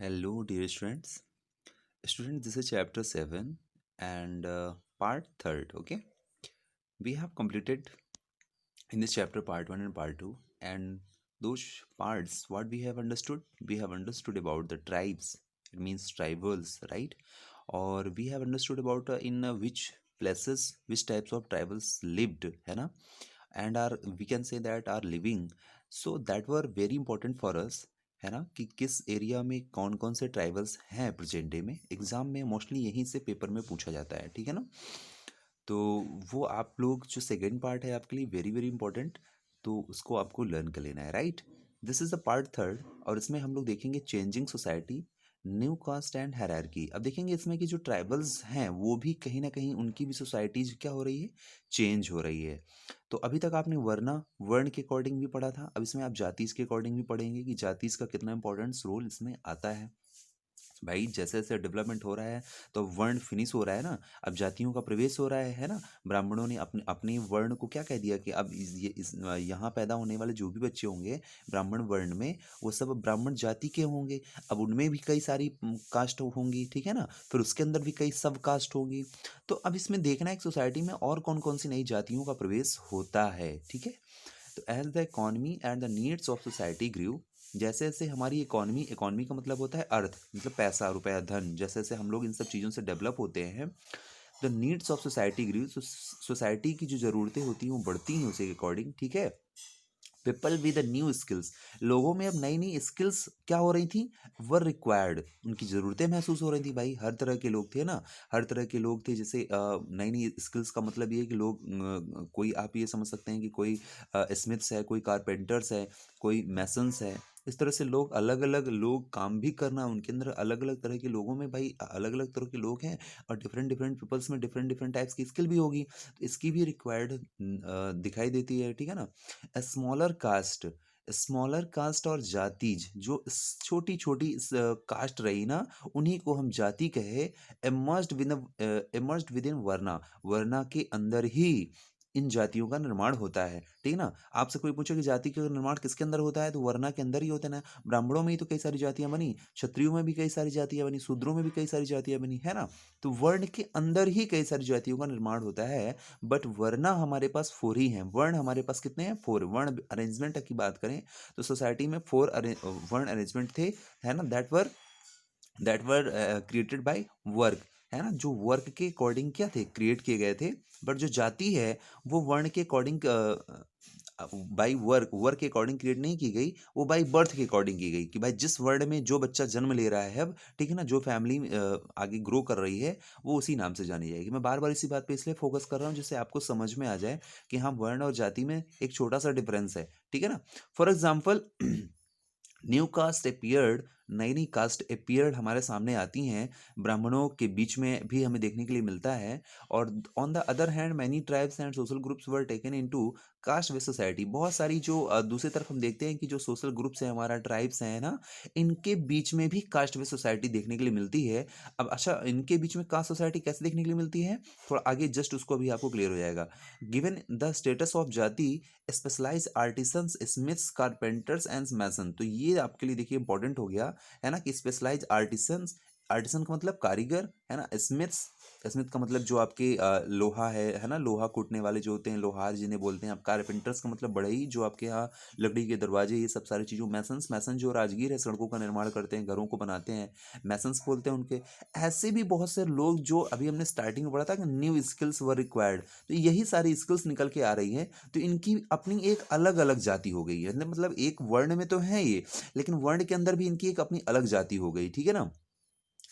Hello, dear students. Students, this is chapter 7 and part 3rd. Okay, we have completed in this chapter part 1 and part 2. And those parts, what we have understood about the tribes. It means tribals, right? Or we have understood about in which places, which types of tribals lived, है ना? And are we can say that are living, so that were very important for us, है ना, कि किस area में कौन कौन से ट्राइबल्स हैं प्रेजेंट डे में। एग्जाम में मोस्टली यहीं से पेपर में पूछा जाता है, ठीक है ना। तो वो आप लोग जो सेकेंड पार्ट है आपके लिए वेरी वेरी इंपॉर्टेंट, तो उसको आपको लर्न कर लेना है, right. This is the part 3rd और इसमें हम लोग देखेंगे changing society, new caste and hierarchy. अब देखेंगे इसमें कि जो ट्राइबल्स हैं वो भी कहीं ना कहीं उनकी भी सोसाइटीज क्या हो रही है, चेंज हो रही है। तो अभी तक आपने वर्ण के अकॉर्डिंग भी पढ़ा था, अब इसमें आप जातीज के अकॉर्डिंग भी पढ़ेंगे कि जातीज का कितना इंपॉर्टेंस रोल इसमें आता है। भाई जैसे जैसे डेवलपमेंट हो रहा है तो वर्ण फिनिश हो रहा है ना, अब जातियों का प्रवेश हो रहा है ना। ब्राह्मणों ने अपने अपने वर्ण को क्या कह दिया कि अब यहाँ पैदा होने वाले जो भी बच्चे होंगे ब्राह्मण वर्ण में, वो सब ब्राह्मण जाति के होंगे। अब उनमें भी कई सारी कास्ट होंगी, ठीक है ना, फिर उसके अंदर भी कई सब कास्ट होगी। तो अब इसमें देखना है एक सोसाइटी में और कौन कौन सी नई जातियों का प्रवेश होता है, ठीक है। तो as the economy and the needs of society grew, जैसे जैसे हमारी इकोनॉमी, इकोनॉमी का मतलब होता है अर्थ, मतलब पैसा रुपया धन, जैसे जैसे हम लोग इन सब चीज़ों से डेवलप होते हैं, the needs of society grew, society की जो ज़रूरतें होती हैं वो बढ़ती हैं उसी के अकॉर्डिंग, ठीक है। पीपल विद न्यू स्किल्स, लोगों में अब नई नई स्किल्स क्या हो रही थी, वर रिक्वायर्ड, उनकी ज़रूरतें महसूस हो रही थी। भाई हर तरह के लोग थे ना, हर तरह के लोग थे। जैसे नई नई स्किल्स का मतलब ये है कि लोग कोई आप ये समझ सकते हैं कि कोई स्मिथ्स है, कोई कारपेंटर्स है, कोई मैसन्स है। इस तरह से लोग अलग अलग लोग काम भी करना, उनके अंदर अलग अलग तरह के लोगों में भाई अलग अलग तरह के लोग हैं, और डिफरेंट डिफरेंट पीपल्स में डिफरेंट डिफरेंट टाइप्स की स्किल भी होगी, तो इसकी भी रिक्वायर्ड दिखाई देती है, ठीक है ना। स्मॉलर कास्ट, स्मॉलर कास्ट और जातीज, जो छोटी छोटी कास्ट रही ना, उन्हीं को हम जाति कहे। इमर्ज्ड विद इन वर्ना, वर्ना के अंदर ही इन जातियों का निर्माण होता है, ठीक है ना। आपसे कोई पूछे कि जाति का निर्माण किसके अंदर होता है, तो वर्ना के अंदर ही होता है ना। ब्राह्मणों में ही तो कई सारी जातियां बनी, क्षत्रियों में भी कई सारी जातियां बनी, शूद्रों में भी कई सारी जातियां बनी, है ना। तो वर्ण के अंदर ही कई सारी जातियों का निर्माण होता है। बट वरना हमारे पास 4 ही हैं, वर्ण हमारे पास कितने हैं, 4। वर्ण अरेंजमेंट की बात करें तो सोसाइटी में 4 वर्ण अरेंजमेंट थे, है ना। That were created by work, है ना, जो वर्क के अकॉर्डिंग क्या थे, क्रिएट किए गए थे। बट जो जाति है वो वर्ण के अकॉर्डिंग बाई वर्क, वर्क के अकॉर्डिंग क्रिएट नहीं की गई, वो बाई बर्थ के अकॉर्डिंग की गई, कि भाई जिस वर्ण में जो बच्चा जन्म ले रहा है अब, ठीक है ना, जो फैमिली आगे ग्रो कर रही है वो उसी नाम से जानी जाएगी। मैं बार बार इसी बात पे इसलिए फोकस कर रहा हूँ जिससे आपको समझ में आ जाए कि हाँ, वर्ण और जाति में एक छोटा सा डिफरेंस है, ठीक है ना। For example new caste appeared, नई नई कास्ट अपियर्ड हमारे सामने आती हैं, ब्राह्मणों के बीच में भी हमें देखने के लिए मिलता है। और on the other hand many tribes and social groups were taken into caste with society, बहुत सारी जो दूसरी तरफ हम देखते हैं कि जो सोशल ग्रुप्स हैं, हमारा ट्राइब्स हैं ना, इनके बीच में भी कास्ट विद सोसाइटी देखने के लिए मिलती है। अब अच्छा, इनके बीच में कास्ट सोसाइटी कैसे देखने के लिए मिलती है, थोड़ा आगे जस्ट उसको अभी आपको क्लियर हो जाएगा। Given the status of jati, specialise artisans, smiths, carpenters and mason, तो ये आपके लिए देखिए इंपॉर्टेंट हो गया, है ना, कि स्पेशलाइज आर्टिसंस, आर्टिसन का मतलब कारीगर, है ना। स्मिथ्स, स्मिथ का मतलब जो आपके लोहा है ना, लोहा कूटने वाले जो होते हैं, लोहार जिन्हें बोलते हैं आप। कारपेंटर्स का मतलब बढ़ई, जो आपके यहाँ लकड़ी के दरवाजे ये सब सारी चीज़ों। मैसन्स, मैसन जो राजगीर है, सड़कों का निर्माण करते हैं, घरों को बनाते हैं, मैसन्स बोलते हैं उनके। ऐसे भी बहुत से लोग जो अभी हमने स्टार्टिंग में पढ़ा था कि न्यू स्किल्स वर रिक्वायर्ड, तो यही सारी स्किल्स निकल के आ रही हैं। तो इनकी अपनी एक अलग अलग जाति हो गई है, मतलब एक वर्ण में तो है ये, लेकिन वर्ण के अंदर भी इनकी एक अपनी अलग जाति हो गई, ठीक है ना।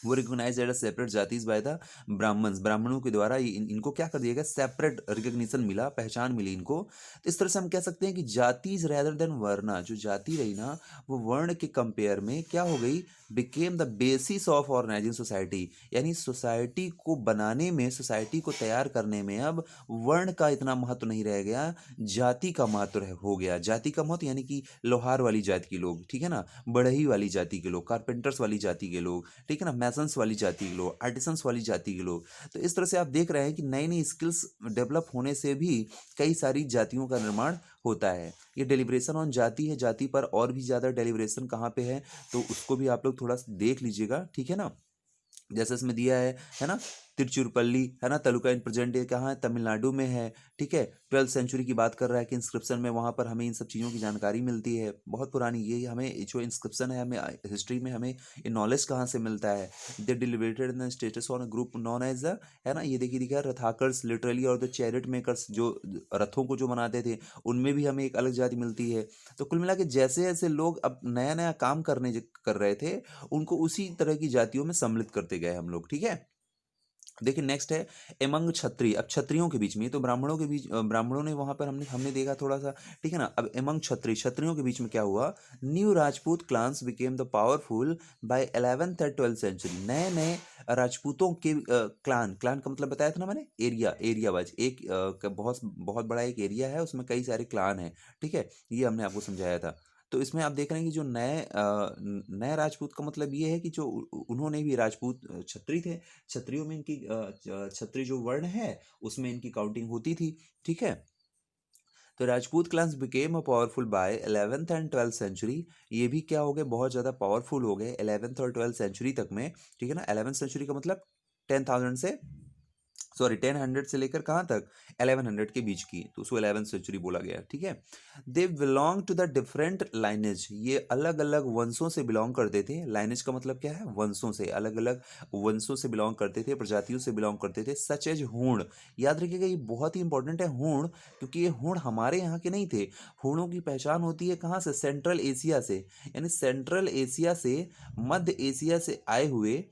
वो recognise as separate jatis by the Brahmans, ब्राह्मणों के द्वारा इनको क्या कर दिया गया, सेपरेट रिकग्निशन मिला, पहचान मिली इनको। तो इस तरह से हम कह सकते हैं कि जातिज रेदर देन वर्ना, जो जाति रही ना वो वर्ण के कंपेयर में क्या हो गई, became the basis of organising society, यानी सोसाइटी को बनाने में, सोसाइटी को तैयार करने में अब वर्ण का इतना महत्व नहीं रह गया, जाति का महत्व हो गया। जाति का महत्व यानी कि लोहार वाली जाति के लोग, ठीक है ना, बढ़ई वाली जाति के लोग, कारपेंटर्स वाली जाति के लोग, ठीक है ना, मैसन्स वाली जाति के लोग, आर्टिसंस वाली जाति के लोग। तो इस तरह से आप देख रहे हैं कि नई नई स्किल्स डेवलप होने से भी कई सारी जातियों का निर्माण होता है। ये डेलिब्रेशन ऑन जाति है, जाति पर और भी ज़्यादा डेलिब्रेशन कहाँ पे है, तो उसको भी आप लोग थोड़ा देख लीजिएगा, ठीक है ना। जैसे इसमें दिया है ना, तिरुचिरापल्ली है ना, तालुका इन प्रेजेंट डे कहाँ है, तमिलनाडु में है, ठीक है। 12th सेंचुरी की बात कर रहा है कि इंस्क्रिप्शन में वहाँ पर हमें इन सब चीज़ों की जानकारी मिलती है, बहुत पुरानी। ये हमें जो इंस्क्रिप्शन है, हमें हिस्ट्री में हमें ये नॉलेज कहाँ से मिलता है। They deliberated in status on a group known as the, है ना, ये देखिए दिखा रथाकर्स लिटरली, और द चैरिट मेकर्स जो रथों को जो बनाते थे, उनमें भी हमें एक अलग जाति मिलती है। तो कुल मिला के जैसे जैसे लोग अब नया नया काम कर रहे थे, उनको उसी तरह की जातियों में सम्मिलित करते गए हम लोग, ठीक है। देखिए नेक्स्ट है एमंग क्षत्रिय। अब क्षत्रियों के बीच में, ये तो ब्राह्मणों के बीच, ब्राह्मणों ने वहां पर हमने हमने देखा थोड़ा सा, ठीक है ना। अब एमंग क्षत्रिय, क्षत्रियों के बीच में क्या हुआ, new Rajput clans became the powerful by 11th and 12th century. नए नए राजपूतों के क्लान, क्लान का मतलब बताया था ना मैंने, एरिया, एरिया वाइज एक बहुत बहुत बड़ा एक एरिया है, उसमें कई सारे क्लान है, ठीक है, ये हमने आपको समझाया था। तो इसमें आप देख रहे हैं कि जो नए राजपूत का मतलब ये है कि जो उन्होंने भी राजपूत क्षत्रिय थे, क्षत्रियों में इनकी क्षत्रिय जो वर्ण है उसमें इनकी काउंटिंग होती थी, ठीक है। तो Rajput clans became a powerful by 11th and 12th century. ये भी क्या हो गए, बहुत ज़्यादा पावरफुल हो गए 11th और 12th सेंचुरी तक में, ठीक है ना। 11th सेंचुरी का मतलब 10,000 से, सॉरी 1000 से लेकर कहाँ तक, 1100 के बीच की, तो उसको 11th सेंचुरी बोला गया, ठीक है। They belong to the different lineage, ये अलग अलग वंशों से बिलोंग करते थे। लाइनेज का मतलब क्या है, वंशों से, अलग अलग वंशों से बिलोंग करते थे, प्रजातियों से बिलोंग करते थे। सच एज हूण, याद रखिएगा ये बहुत ही इंपॉर्टेंट है हूण, क्योंकि ये हूण हमारे यहाँ के नहीं थे। हूणों की पहचान होती है कहाँ से, सेंट्रल एशिया से, यानी सेंट्रल एशिया से, मध्य एशिया से आए हुए,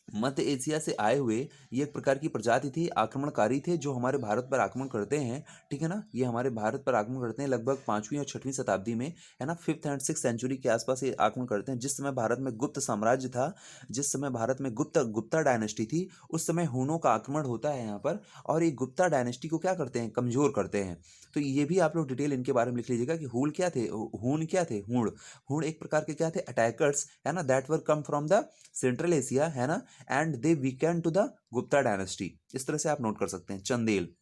मध्य एशिया से आए हुए ये एक प्रकार की प्रजाति थी, आक्रमणकारी थे, जो हमारे भारत पर आक्रमण करते हैं, ठीक है ना। ये हमारे भारत पर आक्रमण करते हैं लगभग 5वीं और 6वीं शताब्दी में, है ना, 5th एंड 6th सेंचुरी के आसपास ये आक्रमण करते हैं। जिस समय भारत में गुप्त साम्राज्य था, जिस समय भारत में गुप्ता डायनेस्टी थी, उस समय हूणों का आक्रमण होता है यहाँ पर, और ये गुप्ता डायनेस्टी को क्या करते हैं, कमजोर करते हैं। तो ये भी आप लोग डिटेल इनके बारे में लिख लीजिएगा कि हूण क्या थे, हूण क्या थे, हूण, हूण एक प्रकार के क्या थे, अटैकर्स, है ना, that were come from the central Asia, है ना, and they weakened to the Gupta dynasty. इस तरह से आप नोट कर सकते हैं। चंदेल,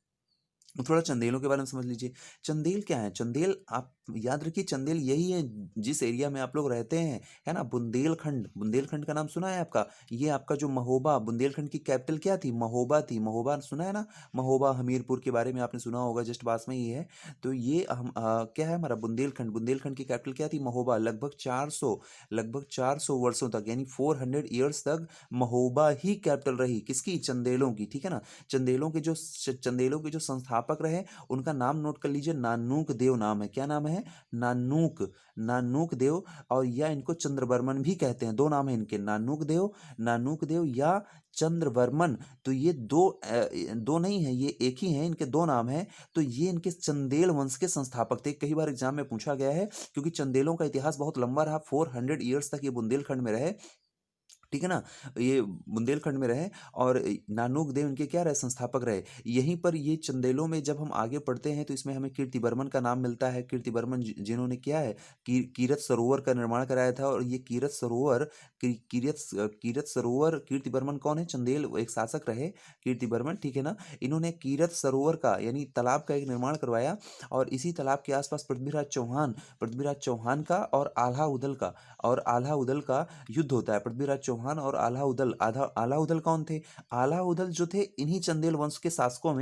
थोड़ा चंदेलों के बारे में समझ लीजिए। चंदेल क्या है, चंदेल आप याद रखिए, चंदेल यही है जिस एरिया में आप लोग रहते हैं, है ना, बुंदेलखंड। बुंदेलखंड का नाम सुना है आपका, ये आपका जो महोबा, बुंदेलखंड की कैपिटल क्या थी, महोबा थी। महोबा सुना है ना, महोबा हमीरपुर के बारे में आपने सुना होगा, जस्ट पास में ही है। तो ये हम क्या है हमारा बुंदेलखंड, बुंदेलखंड की कैपिटल क्या थी, महोबा। लगभग 400 वर्षों तक, यानी 400 ईयर्स तक महोबा ही कैपिटल रही, किसकी, चंदेलों की, ठीक है ना। चंदेलों के जो संस्थापक रहे, उनका नाम नोट कर लीजिए, नानूक देव नाम है। क्या नाम है, नानूक, नानूक देव। और या इनको चंद्रवर्मन भी कहते हैं, दो नाम है इनके, नानूक देव या चंद्रवर्मन। तो ये दो नहीं है, ये एक ही है, इनके दो नाम है। तो ये इनके चंदेल वंश के संस्थापक थे, कई बार एग्जाम में पूछा गया है, क्योंकि चंदेलों का इतिहास बहुत लंबा रहा, 400 ईयर्स तक ये बुंदेलखंड में रहे, ठीक है ना। ये बुंदेलखंड में रहे, और नानूक देव इनके क्या रहे, संस्थापक रहे। यहीं पर ये चंदेलों में जब हम आगे पढ़ते हैं तो इसमें हमें कीर्तिवर्मन का नाम मिलता है। कीर्तिवर्मन जिन्होंने क्या है, कीरत सरोवर का निर्माण कराया था। और ये कीरत सरोवर, कीरत सरोवर, कीर्तिवर्मन कौन है, चंदेल एक शासक रहे, कीर्तिवर्मन, ठीक है ना। इन्होंने कीरत सरोवर का यानी तालाब का एक निर्माण करवाया, और इसी तालाब के आसपास पृथ्वीराज चौहान का और आल्हा उदल का युद्ध होता है। पृथ्वीराज चौहान और आल्हा उदल कौन थे, आल्हा उदल जो थे, इन्हीं चंदेल वंश के शासकों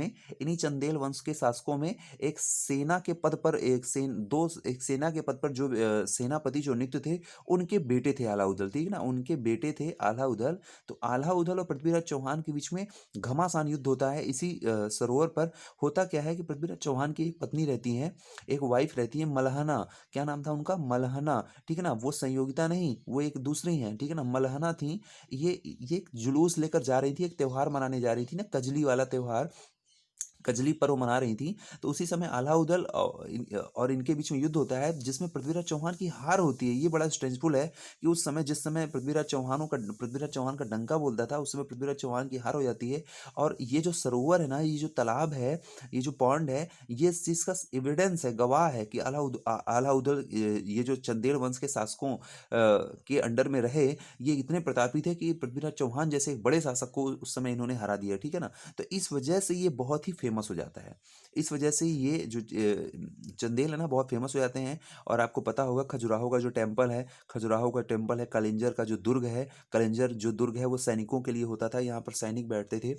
में, एक सेना के पद पर, एक सेना के पद पर जो सेनापति जो नियुक्त थे, उनके बेटे थे आल्हा उदल, ठीक है ना, उनके बेटे थे आल्हा उदल। तो आल्हा उदल और पृथ्वीराज चौहान के बीच में घमासान युद्ध होता है इसी सरोवर पर। होता क्या है कि पृथ्वीराज चौहान की एक पत्नी रहती है, एक वाइफ रहती है, मलहना, क्या नाम था उनका, मलहना, ठीक है ना। वो संयोगिता नहीं, वो एक दूसरी हैं, ठीक है ना, मलहना थी। ये एक जुलूस लेकर जा रही थी, एक त्योहार मनाने जा रही थी ना, कजली वाला त्योहार, कजली पर्व मना रही थी। तो उसी समय आल्हा-उदल और इनके बीच में युद्ध होता है, जिसमें पृथ्वीराज चौहान की हार होती है। ये बड़ा स्ट्रेंजफुल है कि उस समय, जिस समय पृथ्वीराज चौहान का डंका बोलता था, उस समय पृथ्वीराज चौहान की हार हो जाती है। और ये जो सरोवर है ना, ये जो तालाब है, ये जो पॉन्ड है, ये इस चीज़ का एविडेंस है, गवाह है कि आल्हा-उदल ये जो चंदेल वंश के शासकों के अंडर में रहे, ये इतने प्रतापी थे कि पृथ्वीराज चौहान जैसे एक बड़े शासक को उस समय इन्होंने हरा दिया, ठीक है ना। तो इस वजह से ये बहुत ही फेमस हो जाता है। इस वजह से ये जो चंदेल है ना बहुत फेमस हो जाते हैं। और आपको पता होगा खजुराहो का जो टेम्पल है, खजुराहो का टेम्पल है, कलिंजर का जो दुर्ग है, कलिंजर जो दुर्ग है वो सैनिकों के लिए होता था, यहाँ पर सैनिक बैठते थे,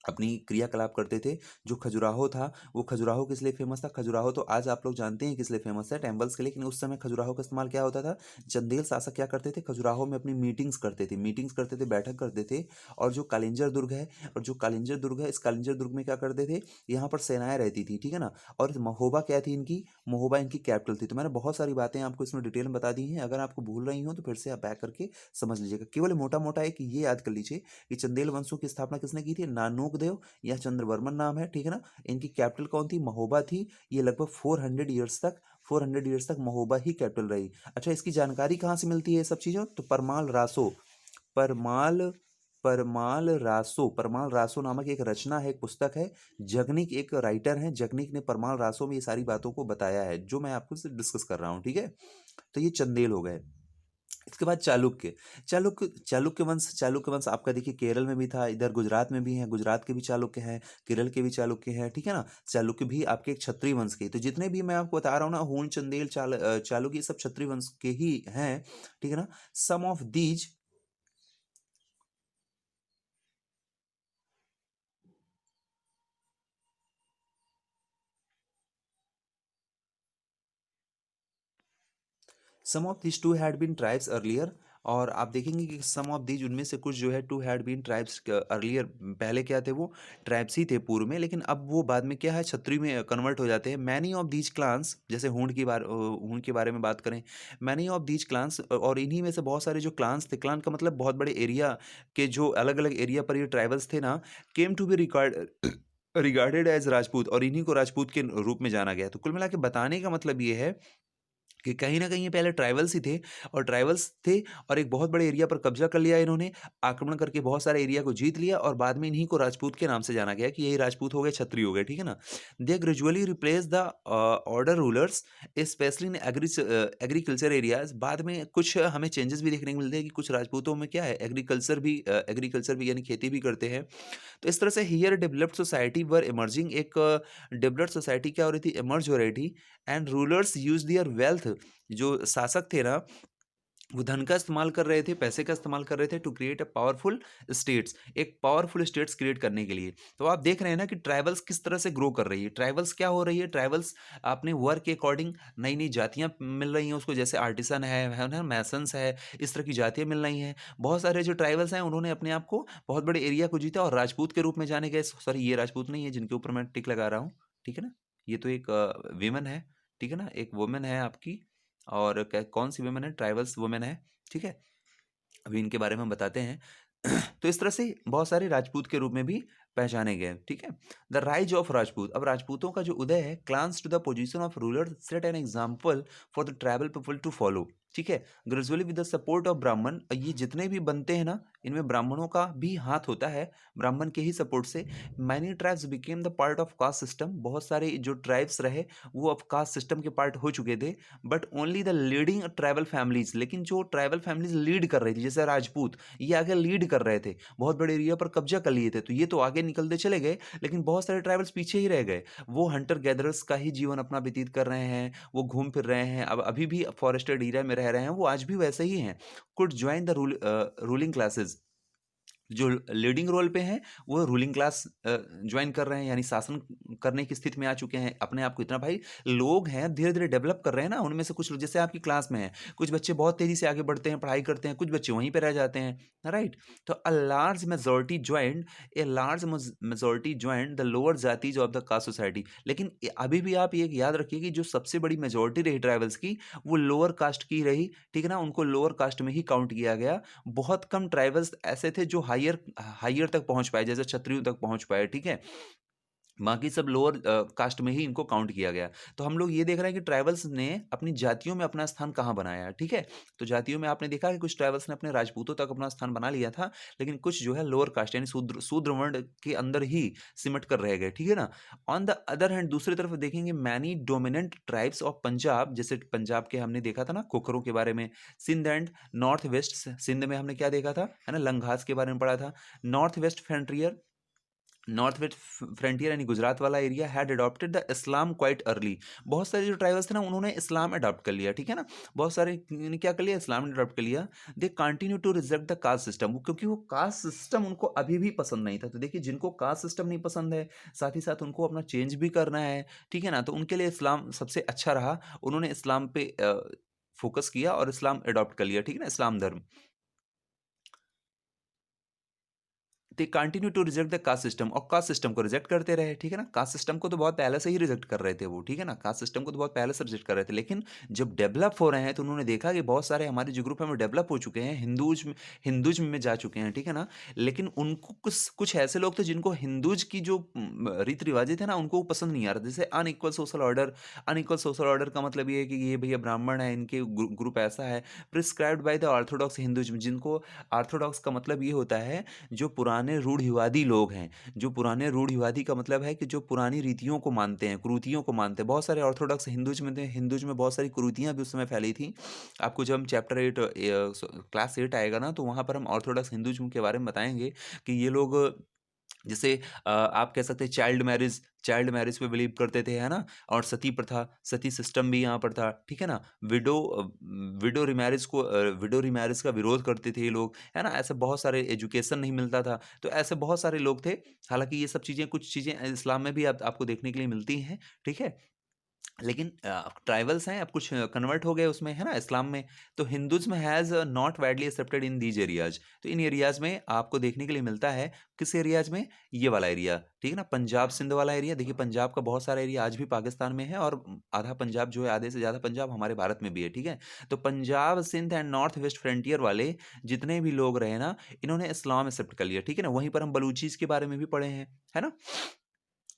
अपनी क्रियाकलाप करते थे। जो खजुराहो था, वो खजुराहो किस लिए फेमस था? खजुराहो तो आज आप लोग जानते हैं किस लिए फेमस है, टेम्पल्स के लिए, लेकिन उस समय खजुराहो का इस्तेमाल क्या होता था? चंदेल शासक क्या करते थे? खजुराहो में अपनी मीटिंग्स करते थे, बैठक करते थे। और जो कालिंजर दुर्ग है, और जो कालिंजर दुर्ग है, इस कालिंजर दुर्ग में क्या करते थे? यहाँ पर सेनाएं रहती थी, ठीक है ना। और महोबा क्या थी इनकी? महोबा इनकी कैपिटल थी। तो मैंने बहुत सारी बातें आपको इसमें डिटेल में बता दी हैं। अगर आपको भूल रही हो तो फिर से आप बैक करके समझ लीजिएगा। केवल मोटा मोटा एक ये याद कर लीजिए कि चंदेल वंशों की स्थापना किसने की थी? नानूक देव या चंद्रवर्मन नाम है, ठीक है ना। इनकी कैपिटल कौन थी? महोबा थी। ये लगभग 400 ईयर्स तक महोबा ही कैपिटल रही। अच्छा, इसकी जानकारी कहाँ से मिलती है ये सब चीज़ों? तो परमाल परमाल रासो नामक एक रचना है, एक पुस्तक है। जगनिक एक राइटर है, जगनिक ने परमाल रासो में ये सारी बातों को बताया है जो मैं आपको डिस्कस कर रहा हूँ, ठीक है। तो ये चंदेल हो गए। इसके बाद चालुक्य। चालुक्य वंश आपका देखिए केरल में भी था, इधर गुजरात में भी है, गुजरात के भी चालुक्य हैं, केरल के भी चालुक्य हैं, ठीक है ना। चालुक्य भी आपके एक क्षत्रिय वंश के, तो जितने भी मैं आपको बता रहा हूँ ना, हूण, चंदेल, चालुक्य, ये सब क्षत्रिय वंश के ही हैं, ठीक है ना। Some of these some of this too had been tribes earlier. और आप देखेंगे कि सम ऑफ दीज, उनमें से कुछ जो है, to had been tribes earlier, पहले क्या थे? वो ट्राइब्स ही थे पूर्व में, लेकिन अब वो बाद में क्या है, क्षत्रिय में कन्वर्ट हो जाते हैं। मैनी ऑफ दीज क्लान्स, जैसे हूण के बारे में बात करें, मैनी ऑफ दीज क्लान्स, और इन्हीं में से बहुत सारे जो क्लान्स थे, क्लान का मतलब बहुत बड़े एरिया के, जो अलग अलग एरिया पर ये ट्राइबल्स थे ना, came to be regarded as Rajput, और इन्हीं को राजपूत के रूप में जाना गया। तो कुल मिला के बताने का मतलब ये है कि कहीं न कहीं ये पहले ट्राइबल्स ही थे, और ट्राइबल्स थे, और एक बहुत बड़े एरिया पर कब्ज़ा कर लिया इन्होंने, आक्रमण करके बहुत सारे एरिया को जीत लिया, और बाद में इन्हीं को राजपूत के नाम से जाना गया कि यही राजपूत हो गए, क्षत्रिय हो गए, ठीक है ना? They gradually replace the order rulers, specially in agriculture areas. बाद में कुछ हमें चेंजेस भी देखने को मिलते हैं कि कुछ राजपूतों में क्या है, एग्रीकल्चर भी यानी खेती भी करते हैं। तो इस तरह से here developed society were emerging, एक डेवलप्ड सोसाइटी क्या हो रही थी? इमर्ज हो रही थी। And rulers use their wealth, जो शासक थे ना, वो धन का इस्तेमाल कर रहे थे, पैसे का इस्तेमाल कर रहे थे, to create a powerful states, एक पावरफुल स्टेट्स क्रिएट करने के लिए। तो आप देख रहे हैं ना कि ट्राइबल्स किस तरह से ग्रो कर रही है। ट्राइबल्स क्या हो रही है? ट्राइबल्स अपने वर्क के अकॉर्डिंग नई नई जातियां मिल रही हैं उसको, जैसे आर्टिसन है ना, मैसन्स है, इस तरह की जातियां मिल रही हैं। बहुत सारे जो ट्राइबल्स हैं उन्होंने अपने आप को बहुत बड़े एरिया को जीता, और राजपूत के रूप में जाने गए। सॉरी, ये राजपूत नहीं है जिनके ऊपर मैं टिक लगा रहा हूँ, ठीक है ना। ये तो एक वीमेन है, ठीक है ना, एक वुमेन है आपकी। और कौन सी वुमेन है? ट्राइबल्स वुमेन है, ठीक है। अभी इनके बारे में हम बताते हैं। तो इस तरह से बहुत सारे राजपूत के रूप में भी पहचाने गए, ठीक है। द राइज ऑफ राजपूत, अब राजपूतों का जो उदय है, clans to the position of ruler set an example for the tribal people to follow, ठीक है। Gradually with the support of Brahman, ये जितने भी बनते हैं ना, इनमें ब्राह्मणों का भी हाथ होता है, ब्राह्मण के ही सपोर्ट से। Many tribes became the part of caste system, बहुत सारे जो ट्राइब्स रहे वो अब कास्ट सिस्टम के पार्ट हो चुके थे। But only the leading tribal families, लेकिन जो ट्राइबल फैमिलीज लीड कर रही थी, जैसे राजपूत, ये आगे लीड कर रहे थे, बहुत बड़े एरिया पर कब्जा कर लिए थे, तो ये तो आगे निकलते चले गए, लेकिन बहुत सारे ट्राइबल्स पीछे ही रह गए। वो हंटर गैदरर्स का ही जीवन अपना व्यतीत कर रहे हैं, वो घूम फिर रहे हैं, अब अभी भी फॉरेस्टेड एरिया में रह रहे हैं, वो आज भी वैसे ही हैं। Could join the ruling classes, जो लीडिंग रोल पे हैं वो रूलिंग क्लास ज्वाइन कर रहे हैं, यानी शासन करने की स्थिति में आ चुके हैं। अपने आप को इतना, भाई लोग हैं धीरे धीरे डेवलप कर रहे हैं ना, उनमें से कुछ लोग जैसे आपकी क्लास में हैं, कुछ बच्चे बहुत तेजी से आगे बढ़ते हैं, पढ़ाई करते हैं, कुछ बच्चे वहीं पे रह जाते हैं, राइट। तो a large majority joint the lower जातीज of the caste society, लेकिन अभी भी आप ये याद रखिए कि जो सबसे बड़ी मेजोरिटी रही ट्राइबल्स की, वो लोअर कास्ट की रही, ठीक है ना, उनको लोअर कास्ट में ही काउंट किया गया। बहुत कम ट्राइबल्स ऐसे थे जो हायर हायर तक पहुंच पाए, जैसे क्षत्रियों तक पहुंच पाए, ठीक है। बाकी सब लोअर कास्ट में ही इनको काउंट किया गया। तो हम लोग ये देख रहे हैं कि ट्राइबल्स ने अपनी जातियों में अपना स्थान कहाँ बनाया है, ठीक है। तो जातियों में आपने देखा कि कुछ ट्राइबल्स ने अपने राजपूतों तक अपना स्थान बना लिया था, लेकिन कुछ जो है लोअर कास्ट यानी शूद्र वर्ण के अंदर ही सिमट कर रह गए, ठीक है ना। ऑन द अदर हैंड, दूसरी तरफ देखेंगे, many dominant tribes of Punjab, जैसे पंजाब के हमने देखा था ना खोखरों के बारे में, Sindh and north west, Sindh में हमने क्या देखा था, है ना, लंघास के बारे में पढ़ा था। North west frontier north west frontier यानी गुजरात वाला area had adopted the Islam quite early. बहुत सारे जो ट्राइबल्स थे ना, उन्होंने इस्लाम अडॉप्ट कर लिया, ठीक है ना। बहुत सारे ने क्या कर लिया, इस्लाम अडॉप्ट कर लिया। They continue to reject the caste system, क्योंकि वो कास्ट सिस्टम उनको अभी भी पसंद नहीं था। तो देखिए, जिनको कास्ट सिस्टम नहीं पसंद है, साथ ही साथ उनको अपना चेंज भी करना है, ठीक है ना, तो उनके लिए इस्लाम सबसे अच्छा रहा। उन्होंने इस्लाम पे फोकस किया और इस्लाम अडॉप्ट कर लिया, ठीक है ना, इस्लाम धर्म। They continue to reject the caste system, और कास्ट सिस्टम को रिजेक्ट करते रहे, ठीक है ना। कास्ट सिस्टम को तो बहुत पहले से ही रिजेक्ट कर रहे थे वो, ठीक है ना, कास्ट सिस्टम को तो बहुत पहले से रिजेक्ट कर रहे थे। लेकिन जब डेवलप हो रहे हैं तो उन्होंने देखा कि बहुत सारे हमारे जो ग्रुप है वो डेवलप हो चुके हैं, हिंदूज में जा चुके हैं, ठीक है ना। लेकिन उनको कुछ कुछ ऐसे लोग थे जिनको हिंदूज की जो रीति रिवाजें थे ना, उनको वो पसंद नहीं आ रहा। जैसे unequal social order. Unequal social order का मतलब ये है कि ये भैया ब्राह्मण है, इनके ग्रुप ऐसा है, prescribed by the Orthodox Hinduism, जिनको ऑर्थोडॉक्स का मतलब ये होता है, जो पुराने रूढ़िवादी लोग हैं। जो पुराने रूढ़िवादी का मतलब है कि जो पुरानी रीतियों को मानते हैं, कुरीतियों को मानते हैं। बहुत सारे ऑर्थोडॉक्स हिंदूज में थे, हिंदूज में बहुत सारी कुरीतियाँ भी उस समय फैली थी। आपको जब हम चैप्टर 8 क्लास 8 आएगा ना, तो वहाँ पर हम ऑर्थोडॉक्स हिंदूज़्म के बारे में बताएँगे कि ये लोग जैसे आप कह सकते हैं चाइल्ड मैरिज पे बिलीव करते थे, है ना? और सती प्रथा, सती सिस्टम भी यहाँ पर था, ठीक है ना? विडो रिमैरिज का विरोध करते थे ये लोग, है ना? ऐसे बहुत सारे, एजुकेशन नहीं मिलता था, तो ऐसे बहुत सारे लोग थे। हालाँकि ये सब चीज़ें, कुछ चीज़ें इस्लाम में भी आप आपको देखने के लिए मिलती हैं, ठीक है? लेकिन ट्राइबल्स हैं, अब कुछ कन्वर्ट हो गए उसमें, है ना, इस्लाम में। तो Hinduism has not widely accepted in these areas. तो इन एरियाज में आपको देखने के लिए मिलता है, किस एरियाज में, ये वाला एरिया, ठीक है ना, पंजाब सिंध वाला एरिया। देखिए, पंजाब का बहुत सारा एरिया आज भी पाकिस्तान में है, और आधा पंजाब जो है, आधे से ज़्यादा पंजाब हमारे भारत में भी है, ठीक है। तो Punjab Sindh and north west frontier वाले जितने भी लोग रहे ना, इन्होंने इस्लाम एक्सेप्ट कर लिया, ठीक है ना। वहीं पर हम बलूचीज के बारे में भी पढ़े हैं, है ना।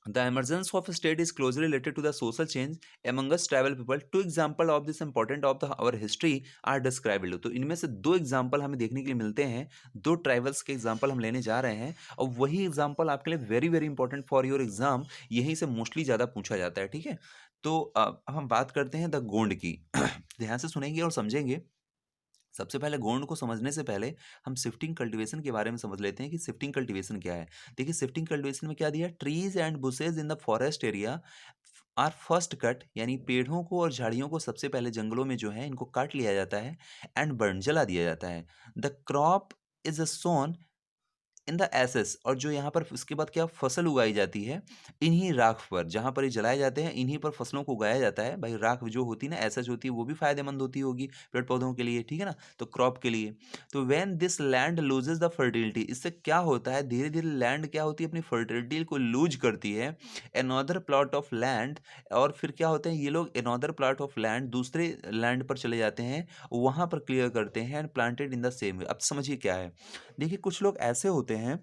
The emergence of a state is closely related to the social change among us tribal people. Two example of this important of our history are described below. तो इनमें से दो एग्जाम्पल हमें देखने के लिए मिलते हैं, दो ट्राइबल्स के एग्जाम्पल हम लेने जा रहे हैं, और वही एग्जाम्पल आपके लिए very very important for your exam, यहीं से मोस्टली ज़्यादा पूछा जाता है, ठीक है। तो अब हम बात करते हैं द गोंड की। ध्यान से सुनेंगे और समझेंगे। सबसे पहले गोंड को समझने से पहले हम शिफ्टिंग कल्टीवेशन के बारे में समझ लेते हैं कि शिफ्टिंग कल्टीवेशन क्या है। देखिए, शिफ्टिंग कल्टीवेशन में क्या दिया, trees and bushes in the forest area are first cut, यानी पेड़ों को और झाड़ियों को सबसे पहले जंगलों में जो है, इनको काट लिया जाता है, एंड बर्न, जला दिया जाता है। The crop is sown in the ashes, और जो यहाँ पर उसके बाद क्या फसल उगाई जाती है, इन्हीं राख पर, जहाँ पर ये जलाए जाते हैं, इन्हीं पर फसलों को उगाया जाता है। भाई, राख जो होती है ना, एसेस होती है, वो भी फायदेमंद होती होगी पेड़ पौधों के लिए, ठीक है ना, तो क्रॉप के लिए। तो when this land loses the fertility, इससे क्या होता है, धीरे धीरे लैंड क्या होती है, अपनी फर्टिलिटी को लूज करती है। अनदर प्लॉट ऑफ लैंड, और फिर क्या होते हैं ये लोग, अनदर प्लॉट ऑफ लैंड, दूसरे लैंड पर चले जाते हैं, वहां पर क्लियर करते हैं, and planted in the same. अब समझिए क्या है। देखिए, कुछ लोग ऐसे होते हैं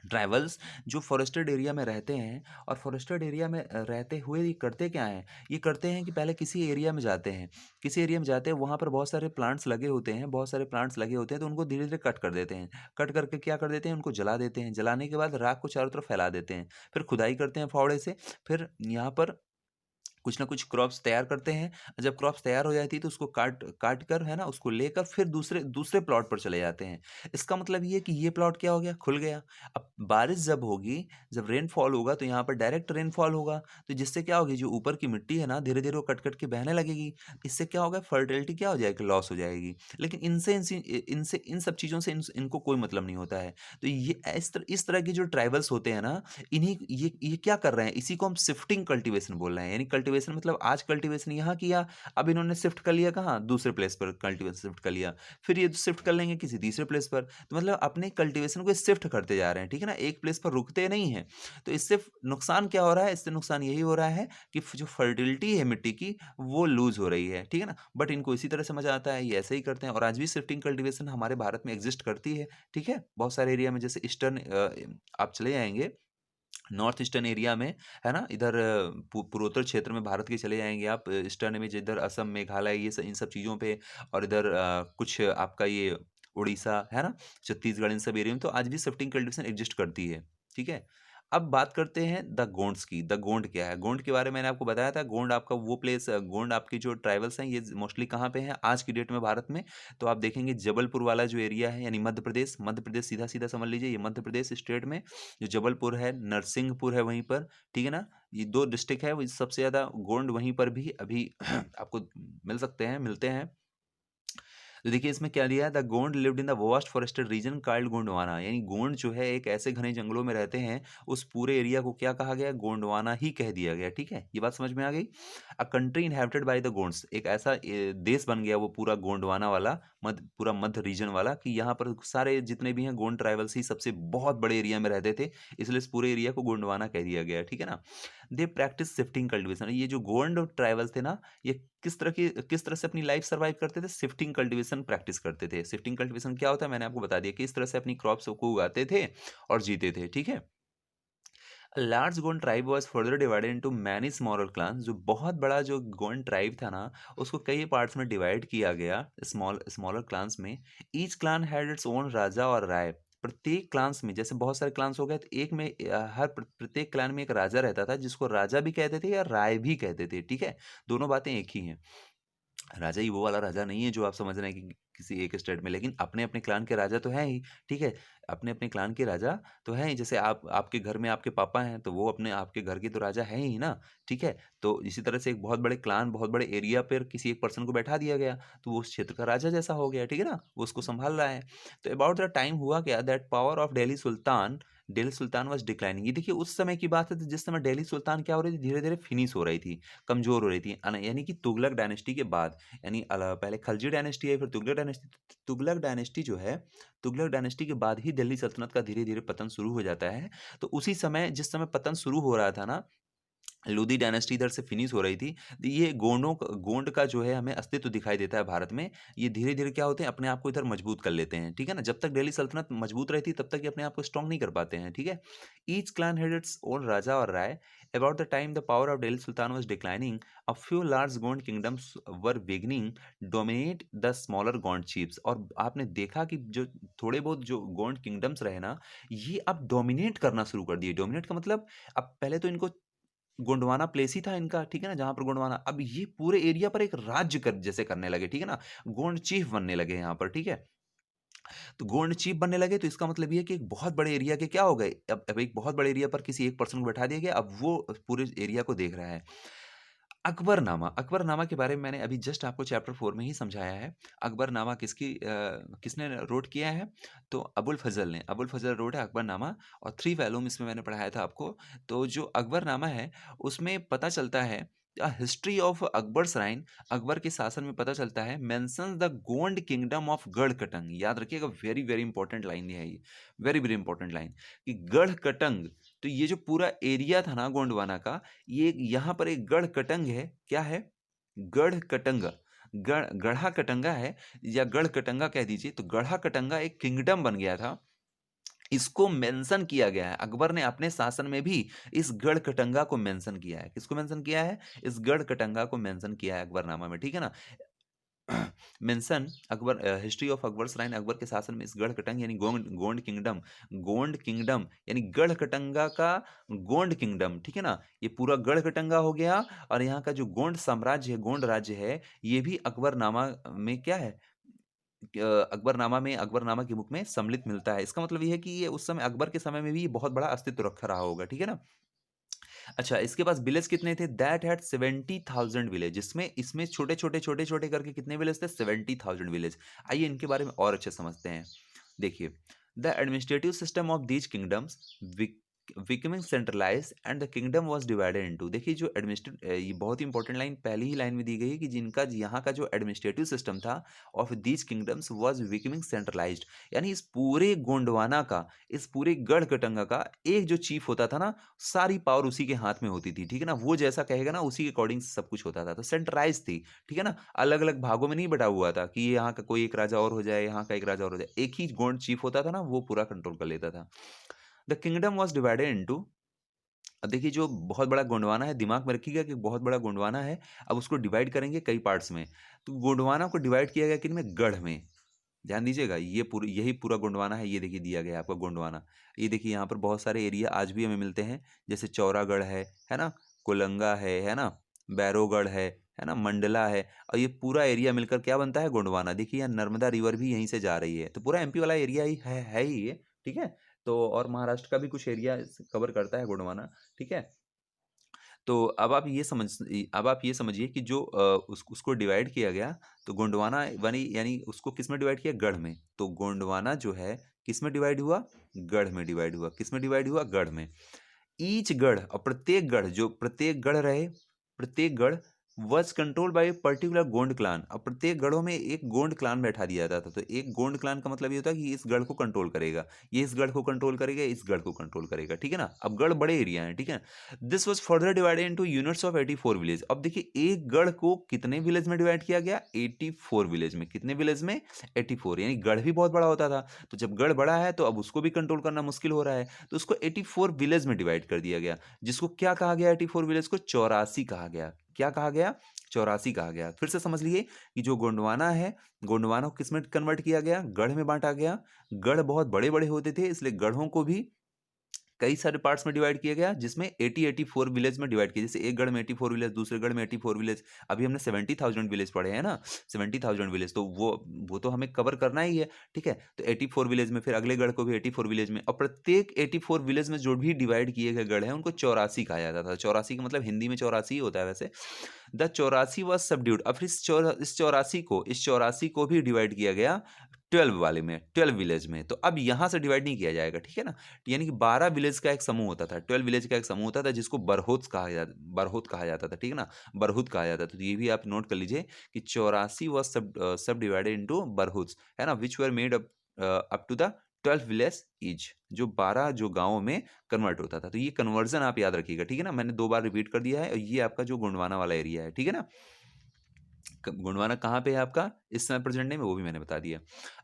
ट्राइबल्स, जो फॉरेस्टेड एरिया में रहते हैं, और फॉरेस्टेड एरिया में रहते हुए ये करते क्या हैं, ये करते हैं कि पहले किसी एरिया में जाते हैं, किसी एरिया में जाते हैं, वहाँ पर बहुत सारे प्लांट्स लगे होते हैं, बहुत सारे प्लांट्स लगे होते हैं, तो उनको धीरे धीरे कट कर देते हैं। कट करके क्या कर देते हैं, उनको जला देते हैं। जलाने के बाद राख को चारों तरफ फैला देते हैं। फिर खुदाई करते हैं फावड़े से। फिर यहाँ पर कुछ ना कुछ क्रॉप्स तैयार करते हैं। जब क्रॉप्स तैयार हो जाती है, तो उसको काट काट कर, है ना, उसको लेकर फिर दूसरे दूसरे प्लॉट पर चले जाते हैं। इसका मतलब ये है कि ये प्लॉट क्या हो गया, खुल गया। अब बारिश जब होगी, जब रेनफॉल होगा, तो यहाँ पर डायरेक्ट रेनफॉल होगा, तो जिससे क्या होगी, जो ऊपर की मिट्टी है ना, धीरे धीरे वो कट कट के बहने लगेगी। इससे क्या होगा, फर्टिलिटी क्या हो जाएगी, लॉस हो जाएगी। लेकिन इनसे इन सब चीज़ों से इनको कोई मतलब नहीं होता है। तो ये इस तरह के जो ट्राइबल्स होते हैं ना, इन्हीं ये क्या कर रहे हैं, इसी को हम शिफ्टिंग कल्टीवेशन बोल रहे हैं। यानी कल्टीवेशन मतलब आज कल्टीवेशन यहाँ किया, अब इन्होंने शिफ्ट कर लिया कहाँ, दूसरे प्लेस पर कल्टीवेशन शिफ्ट कर लिया, फिर ये शिफ्ट कर लेंगे किसी तीसरे प्लेस पर। तो मतलब अपने कल्टीवेशन को शिफ्ट करते जा रहे हैं, ठीक है ना, एक प्लेस पर रुकते नहीं हैं। तो इससे नुकसान क्या हो रहा है, इससे नुकसान यही हो रहा है कि जो फर्टिलिटी है मिट्टी की, वो लूज हो रही है, ठीक है ना। बट इनको इसी तरह समझ आता है, ये ऐसे ही करते हैं, और आज भी शिफ्टिंग कल्टीवेशन हमारे भारत में एग्जिस्ट करती है, ठीक है। बहुत सारे एरिया में, जैसे ईस्टर्न आप चले जाएंगे, नॉर्थ ईस्टर्न एरिया में, है ना, इधर पूर्वोत्तर क्षेत्र में भारत के चले जाएंगे आप, ईस्टर्न में जिधर असम, मेघालय, इन सब चीज़ों पे, और इधर कुछ आपका ये उड़ीसा, है ना, छत्तीसगढ़, इन सब एरिया में तो आज भी शिफ्टिंग कल्टीवेशन एग्जिस्ट करती है, ठीक है। अब बात करते हैं द गोंड्स की। द गोंड क्या है? गोंड के बारे में मैंने आपको बताया था। गोंड आपका वो प्लेस, गोंड आपकी जो ट्राइबल्स हैं, ये मोस्टली कहाँ पे हैं आज की डेट में भारत में? तो आप देखेंगे जबलपुर वाला जो एरिया है, यानी मध्य प्रदेश सीधा-सीधा समझ लीजिए, ये मध्य प्रदेश स्टेट में जो जबलपुर है, नरसिंहपुर है वहीं पर, ठीक है ना? ये 2 डिस्ट्रिक्ट है, वो सबसे ज़्यादा गोंड वहीं पर भी अभी आपको मिल सकते हैं, मिलते हैं। तो देखिए इसमें क्या दिया है, the Gond lived in the vast forested reason called Gondwana, यानी गोंड जो है एक ऐसे घने जंगलों में रहते हैं, उस पूरे एरिया को क्या कहा गया? गोंडवाना ही कह दिया गया। ठीक है, ये बात समझ में आ गई। A country inhabited by the Gonds, एक ऐसा देश बन गया वो पूरा गोंडवाना वाला, पूरा मध्य रीजन वाला, कि यहाँ पर सारे जितने भी हैं गोंड ट्राइबल्स ही सबसे बहुत बड़े एरिया में रहते थे, इसलिए इस पूरे एरिया को गोंडवाना कह दिया गया। ठीक है ना? दे प्रैक्टिस शिफ्टिंग कल्टीवेशन, ये जो गोंड ट्राइबल्स थे ना, ये किस तरह से अपनी लाइफ सर्वाइव करते थे? शिफ्टिंग कल्टीवेशन प्रैक्टिस करते थे। शिफ्टिंग कल्टीवेशन क्या होता है? मैंने आपको बता दिया कि इस तरह से अपनी क्रॉप्स को उगाते थे और जीते थे। ठीक है? A large Gond tribe was further divided into many smaller clans, जो बहुत बड़ा जो गोंड ट्राइब था ना, उसको कई पार्ट्स में डिवाइड किया गया स्मॉलर क्लान्स में। Each clan had its own raja और राय। प्रत्येक क्लान्स में, जैसे बहुत सारे क्लान्स हो गए, तो एक में प्रत्येक क्लान में एक राजा रहता था, जिसको राजा भी कहते थे या राय भी कहते थे। ठीक है, दोनों बातें एक ही हैं। राजा ही वो वाला राजा नहीं है जो आप समझ रहे हैं कि किसी एक स्टेट में, लेकिन अपने-अपने क्लान के राजा तो हैं ही, ठीक है? अपने-अपने क्लान के राजा तो हैं ही, जैसे आप आपके घर में आपके पापा हैं, तो वो अपने आपके घर के तो राजा हैं ही ना, ठीक है? तो इसी तरह से एक बहुत बड़े क्लान, बहुत बड़े एरिया पर किसी एक पर्सन को बैठा दिया गया, तो वो उस क्षेत्र का राजा जैसा हो गया, ठीक है ना? वो उसको सँभाल रहा है। तो अबाउट द टाइम हुआ क्या that power of Delhi sultan was declining. ये देखिए उस समय की बात है, तो जिस समय दिल्ली सुल्तान क्या हो रही थी, धीरे-धीरे फिनिश हो रही थी, कमज़ोर हो रही थी। यानी कि तुगलक डायनेस्टी के बाद, यानी पहले खलजी डायनेस्टी आई, फिर तुगलक डायनेस्टी। तुगलक डायनेस्टी जो है, तुगलक डायनेस्टी के बाद ही दिल्ली सल्तनत का धीरे-धीरे पतन शुरू हो जाता है। तो उसी समय जिस समय पतन शुरू हो रहा था ना, लोदी डायनेस्टी इधर से फिनिश हो रही थी। तो ये गोंड का जो है हमें अस्तित्व दिखाई देता है भारत में। ये धीरे-धीरे क्या होते हैं, अपने आप को इधर मजबूत कर लेते हैं, ठीक है ना? जब तक दिल्ली सल्तनत मजबूत रहती है तब तक ये अपने आप को स्ट्रॉन्ग नहीं कर पाते हैं, ठीक है? Each clan had its own raja और rai. About the time the power of Delhi sultan was declining, a few large Gond kingdoms were beginning dominate the smaller Gond chiefs. और आपने देखा कि जो थोड़े बहुत जो गोंड किंगडम्स रहे ना, ये अब डोमिनेट करना शुरू कर दिए। डोमिनेट का मतलब, अब पहले तो इनको गोंडवाना प्लेस ही था इनका, ठीक है ना? जहाँ पर गोंडवाना, अब ये पूरे एरिया पर एक राज्य कर जैसे करने लगे, ठीक है ना? गोंड चीफ बनने लगे यहाँ पर, ठीक है? तो गोंड चीफ बनने लगे, तो इसका मतलब ये है कि एक बहुत बड़े एरिया के क्या हो गए, अब एक बहुत बड़े एरिया पर किसी एक पर्सन को बैठा दिया गया, अब वो पूरे एरिया को देख रहा है। अकबरनामा, अकबरनामा के बारे में मैंने अभी जस्ट आपको चैप्टर 4 में ही समझाया है। अकबरनामा किसने रोट किया है? तो अबुल फज़ल ने, अबुल फज़ल रोट है अकबरनामा, और 3 वॉल्यूम इसमें मैंने पढ़ाया था आपको। तो जो अकबरनामा है, उसमें पता चलता है history of Akbar's reign, Akbar के शासन में पता चलता है, mentions the Gond kingdom of Garhakatanga. याद रखिएगा, वेरी, वेरी इंपॉर्टेंट लाइन है ये, वेरी, वेरी इंपॉर्टेंट लाइन, कि गढ़कटंग, तो ये जो पूरा एरिया था ना गोंडवाना का, ये यहाँ पर एक गढ़कटंग है। क्या है? गढ़कटंगा। गढ़ा कटंगा है, या गढ़कटंगा कह दीजिए, तो गढ़ा कटंगा एक किंगडम बन गया था। इसको मेंशन किया गया है, अकबर ने अपने शासन में भी इस गढ़कटंगा को मेंशन किया है। किसको मेंशन किया है? इस गढ़कटंगा को मेंशन किया है अकबरनामा में, ठीक है ना? Mention history of Akbar's reign, Akbar के शासन में इस गढ़कटंग यानी गोंड किंगडम यानी गढ़कटंगा का गोंड किंगडम, ठीक है ना? ये पूरा गढ़कटंगा हो गया, और यहाँ का जो गोंड साम्राज्य है, गोंड राज्य है, ये भी अकबरनामा में क्या है? अकबरनामा के बुक में सम्मिलित मिलता है। इसका मतलब ये है कि ये उस समय अकबर के समय में भी ये बहुत बड़ा अस्तित्व रखा रहा होगा, ठीक है ना? अच्छा, इसके पास विलेज कितने थे? दैट हैड 70,000 विलेज, जिसमें इसमें छोटे-छोटे, छोटे-छोटे करके कितने विलेज थे? 70,000 विलेज। आइए इनके बारे में और अच्छे समझते हैं। देखिए, the administrative system of these kingdoms becoming centralised and the kingdom was divided into. देखिए जो ये बहुत ही इंपॉर्टेंट लाइन पहली ही लाइन में दी गई है, कि जिनका यहाँ का जो एडमिनिस्ट्रेटिव सिस्टम था of these kingdoms was becoming centralised, यानी इस पूरे गोंडवाना का, इस पूरे गढ़कटंगा का एक जो चीफ होता था ना, सारी पावर उसी के हाथ में होती थी, ठीक है ना? वो जैसा कहेगा ना, उसी के अकॉर्डिंग सब कुछ होता था, तो सेंट्रलाइज थी, ठीक है ना? अलग-अलग भागों में नहीं बँटा हुआ था कि यहाँ का कोई एक राजा और हो जाए, यहाँ का एक राजा और हो जाए। एक ही गोंड चीफ होता था ना, वो पूरा कंट्रोल कर लेता था। The kingdom was divided into, अब देखिए जो बहुत बड़ा गोंडवाना है, दिमाग में रखिएगा कि बहुत बड़ा गोंडवाना है, अब उसको डिवाइड करेंगे कई पार्ट्स में। तो गोंडवाना को डिवाइड किया गया किन में? गढ़ में। ध्यान दीजिएगा, ये पूरी यही पूरा गोंडवाना है, ये देखिए दिया गया है आपका गोंडवाना। ये देखिए यहाँ पर बहुत सारे एरिया आज भी हमें मिलते हैं, जैसे चौरागढ़ है ना? कोलंगा है ना? बैरोगढ़ है ना? मंडला है, और ये पूरा एरिया मिलकर क्या बनता है? गोंडवाना। देखिए यहाँ नर्मदा रिवर भी यहीं से जा रही है, तो पूरा एमपी वाला एरिया ही है ही ये, ठीक है? तो और महाराष्ट्र का भी कुछ एरिया कवर करता है गोंडवाना, ठीक है? तो अब आप ये समझिए कि जो उसको डिवाइड किया गया, तो गोंडवाना बनी, यानी उसको किस में डिवाइड किया? गढ़ में। तो गोंडवाना जो है किस में डिवाइड हुआ? गढ़ में डिवाइड हुआ। किस में डिवाइड हुआ? गढ़ में। ईच गढ़, और प्रत्येक गढ़, जो प्रत्येक गढ़ रहे, प्रत्येक गढ़ was control by particular Gond clan. अब प्रत्येक गढ़ों में एक गोंड क्लान बैठा दिया जाता था। तो एक गोंड क्लान का मतलब ये होता है कि इस गढ़ को कंट्रोल करेगा, ये इस गढ़ को कंट्रोल करेगा, इस गढ़ को कंट्रोल करेगा, ठीक है ना? अब गढ़ बड़े एरिया हैं, ठीक है? This was further divided into units of 84 village. अब देखिए एक गढ़ को कितने विलेज में डिवाइड किया गया? 84 विलेज में। कितने विलेज में? 84। यानी गढ़ भी बहुत बड़ा होता था, तो जब गढ़ बड़ा है तो अब उसको भी कंट्रोल करना मुश्किल हो रहा है, तो उसको 84 विलेज में डिवाइड कर दिया गया, जिसको क्या कहा गया? 84 विलेज को 84 कहा गया। क्या कहा गया? 84 कहा गया। फिर से समझ लिए कि जो गोंडवाना है, गोंडवाना को किस में कन्वर्ट किया गया? गढ़ में बांटा गया। गढ़ बहुत बड़े बड़े होते थे, इसलिए गढ़ों को भी कई सारे पार्ट्स में डिवाइड किया गया, जिसमें 84 विलेज में डिवाइड किया। जैसे एक गढ़ में 84 विलेज, दूसरे गढ़ में 84 विलेज। अभी हमने 70,000 विलेज पढ़े हैं ना, 70,000 विलेज, तो वो तो हमें कवर करना ही है, ठीक है? तो 84 विलेज में, फिर अगले गढ़ को भी 84 विलेज में, और प्रत्येक 84 विलेज में जो भी डिवाइड किए गए गढ़ हैं उनको 84 कहा जाता था। 84 का मतलब हिंदी में 84 होता है वैसे। The 84 was subdued. अब फिर इस 84 को भी डिवाइड किया गया 12 वाले में, 12 विलेज में। तो अब यहां से डिवाइड नहीं किया जाएगा, ठीक है ना? यानी कि 12 विलेज का एक समूह होता था, 12 विलेज का एक समूह होता था, जिसको बरहोत कहा जाता था, ठीक है ना? बरहुत कहा जाता था। तो ये भी आप नोट कर लीजिए कि 84 वॉज सब डिवाइडेड इनटू बरहुत्स, है ना? Which were made up to the 12 village each, जो 12 जो गांवों में कन्वर्ट होता था। तो ये कन्वर्जन आप याद रखिएगा, ठीक है ना? मैंने 2 बार रिपीट कर दिया है, और ये आपका जो गोंडवाना वाला एरिया है, ठीक है ना? गोंडवाना कहाँ पे है आपका इस समय प्रेजेंट में, वो भी मैंने बता दिया।